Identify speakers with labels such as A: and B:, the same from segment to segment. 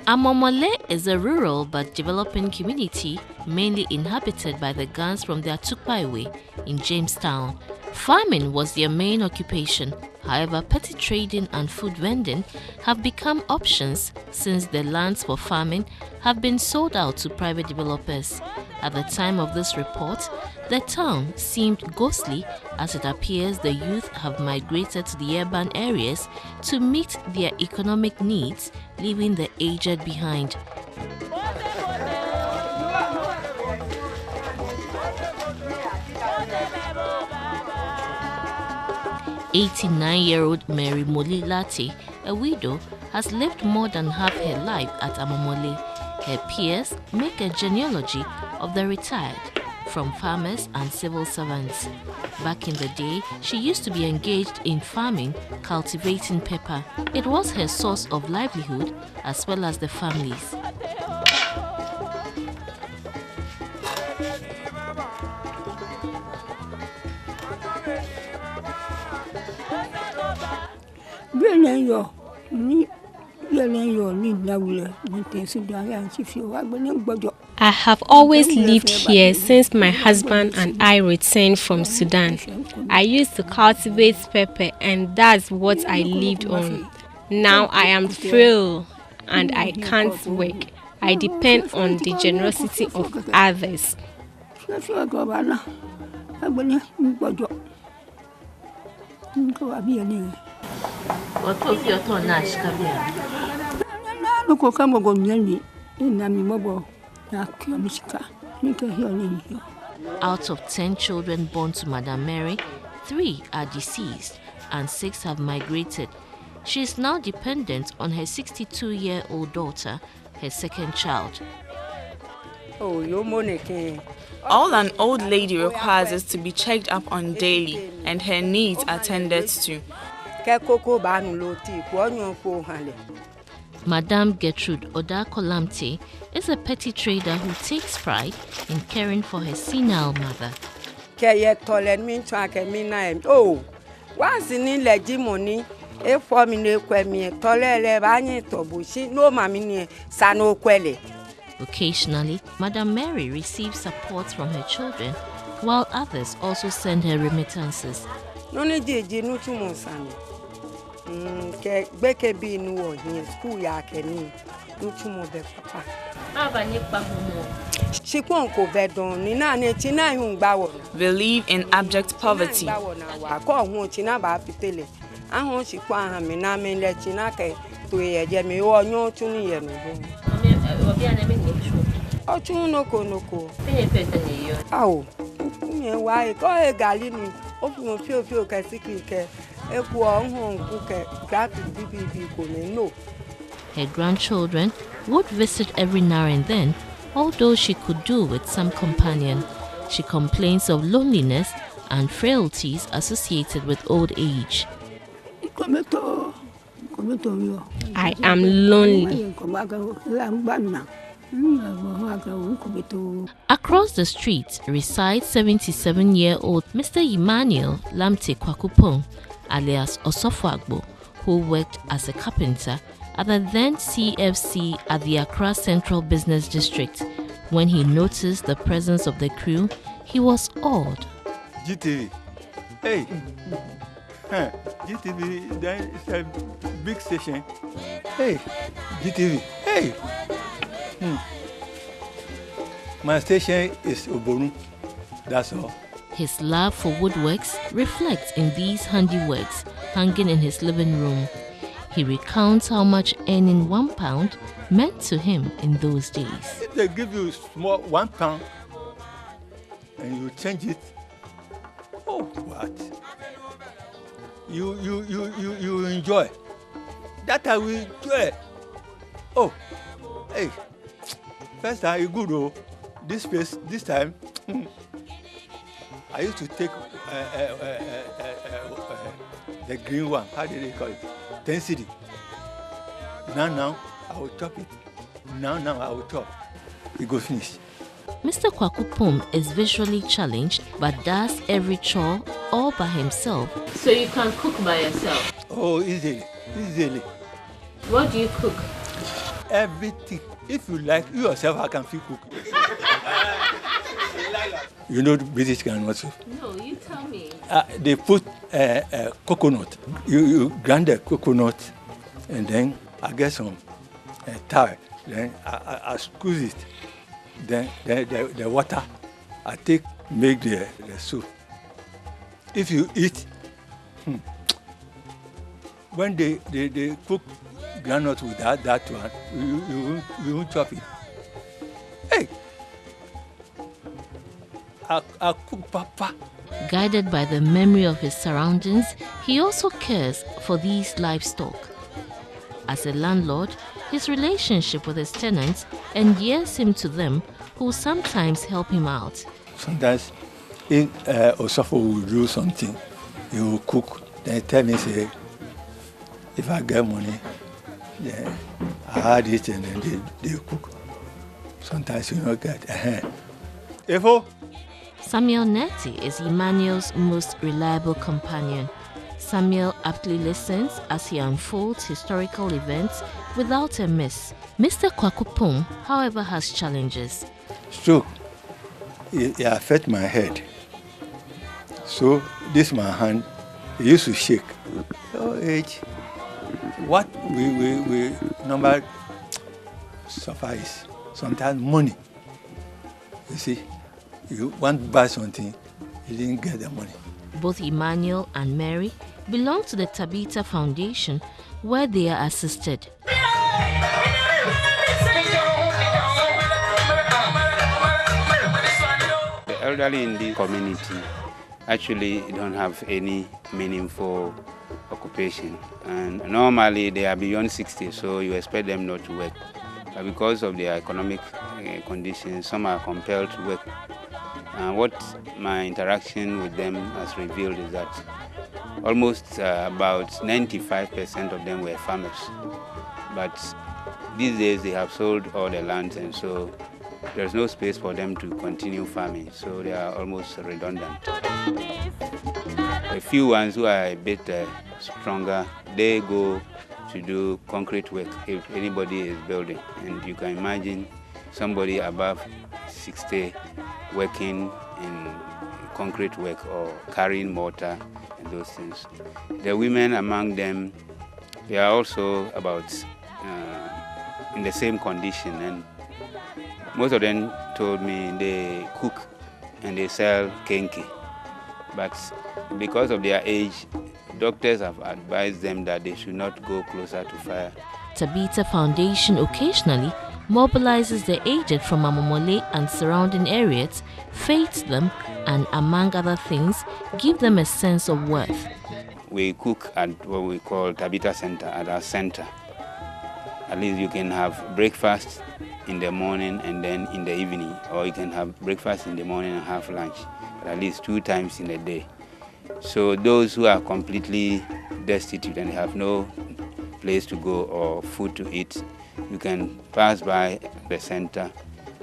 A: Amamorley is a rural but developing community mainly inhabited by the Gans from the Atukpaiwe in Jamestown. Farming was their main occupation. However, petty trading and food vending have become options since the lands for farming have been sold out to private developers. At the time of this report, the town seemed ghostly as it appears the youth have migrated to the urban areas to meet their economic needs, leaving the aged behind. "89-year-old Mary Moli Latte, a widow, has lived more than half her life at Amamorley. Her peers make a genealogy of the retired, from farmers and civil servants. Back in the day, she used to be engaged in farming, cultivating pepper. It was her source of livelihood as well as the family's.
B: I have always lived here since my husband and I returned from Sudan. I used to cultivate pepper and that's what I lived on. Now I am free and I can't work. I depend on the generosity of others.
A: Out of 10 children born to Madam Mary, 3 are deceased and 6 have migrated. She is now dependent on her 62-year-old daughter, her second child.
C: All an old lady requires is to be checked up on daily and her needs attended to.
A: Madame Gertrude Odakolamte is a petty trader who takes pride in caring for her senile mother. Occasionally, Madame Mary receives support from her children, while others also send her remittances.
C: Believe in abject poverty. Her grandchildren would visit every now and then, although she could do with some companion. She complains of loneliness and frailties associated with old age.
B: I am lonely.
A: Across the street resides 77-year-old Mr. Emmanuel Lamte Kwakupong, alias Osofo, who worked as a carpenter at the then CFC at the Accra Central Business District. When he noticed the presence of the crew, he was awed.
D: GTV, hey, GTV, that is a big station. Hey, GTV, hey. My station is Obonu, that's all.
A: His love for woodworks reflects in these handiworks hanging in his living room. He recounts how much earning £1 meant to him in those days.
D: If they give you small £1 and you change it, oh what? You enjoy. That I will enjoy. Oh, hey, first time you good though. This place, this time, I used to take the green one. How did they call it? 10 cedi. Now I will chop it. Now I will chop. It go finish.
A: Mr. Kwakupong is visually challenged but does every chore all by himself. So you can cook by yourself?
D: Oh, easily.
A: What do you cook?
D: everything. If you like, you yourself, I can feel cook. You know the British can also.
C: No, you tell me.
D: They put coconut. You grind the coconut, and then I get some tar. Then I squeeze it. Then the water, I make the soup. If you eat, when they cook granite with that one, you won't chop it. Hey, I cook papa.
C: Guided by the memory of his surroundings, he also cares for these livestock. As a landlord, his relationship with his tenants endears him to them, who sometimes help him out.
D: Sometimes, if Ofori will do something, he will cook. Then tell me, say, if I get money, then I had it, and then they cook. Sometimes you don't get. Efo.
C: Samuel Neti is Emmanuel's most reliable companion. Samuel aptly listens as he unfolds historical events without a miss. Mr. Kwakupong, however, has challenges.
D: Stroke, it affects my head. So this my hand, it used to shake. So what we normally suffer is sometimes money. You see, you want to buy something, you didn't get the money.
C: Both Emmanuel and Mary belong to the Tabitha Foundation, where they are assisted.
E: The elderly in the community actually don't have any meaningful occupation, and normally they are beyond 60, so you expect them not to work. But because of their economic conditions, some are compelled to work. And what my interaction with them has revealed is that almost about 95% of them were farmers. But these days they have sold all the lands, and so there's no space for them to continue farming, so they are almost redundant. A few ones who are a bit stronger, they go to do concrete work if anybody is building. And you can imagine somebody above 60 working in concrete work or carrying mortar and those things. The women among them, they are also about in the same condition, and most of them told me they cook and they sell kenke. But because of their age, doctors have advised them that they should not go closer to fire.
C: Tabitha Foundation occasionally mobilizes the aged from Amamorley and surrounding areas, feeds them, and among other things, give them a sense of worth.
E: We cook at what we call Tabitha Center, at our center. At least you can have breakfast in the morning and then in the evening, or you can have breakfast in the morning and have lunch, but at least 2 times in a day. So those who are completely destitute and have no place to go or food to eat, you can pass by the center,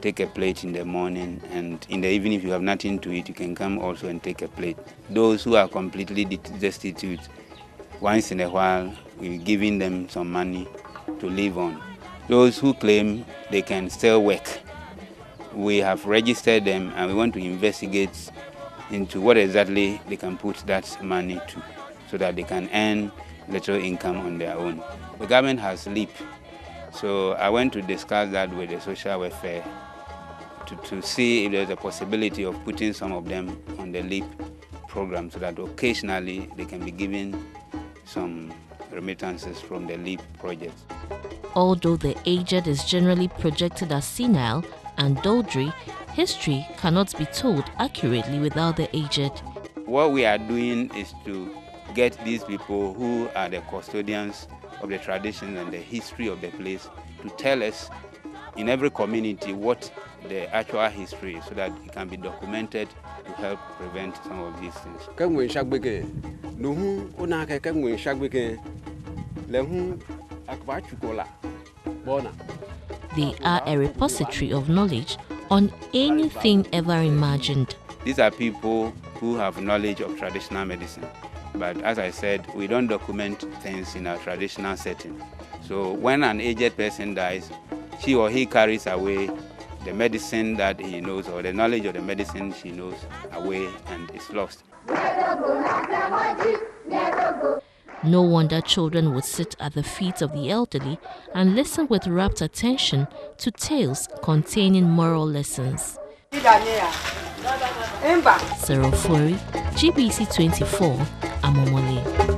E: take a plate in the morning, and in the evening if you have nothing to eat, you can come also and take a plate. Those who are completely destitute, once in a while, we're giving them some money to live on. Those who claim they can still work, we have registered them and we want to investigate into what exactly they can put that money to, so that they can earn little income on their own. The government has LEAP, so I went to discuss that with the social welfare to see if there's a possibility of putting some of them on the LEAP program, so that occasionally they can be given some remittances from the LEAP project.
C: Although the aged is generally projected as senile and doddery, history cannot be told accurately without the aged.
E: What we are doing is to get these people who are the custodians of the traditions and the history of the place to tell us in every community what the actual history is, so that it can be documented to help prevent some of these things.
C: They are a repository of knowledge on anything ever imagined.
E: These are people who have knowledge of traditional medicine. But as I said, we don't document things in our traditional setting. So when an aged person dies, she or he carries away the medicine that he knows, or the knowledge of the medicine she knows, away, and is lost.
C: No wonder children would sit at the feet of the elderly and listen with rapt attention to tales containing moral lessons. Ofori, GBC 24, Amamorley.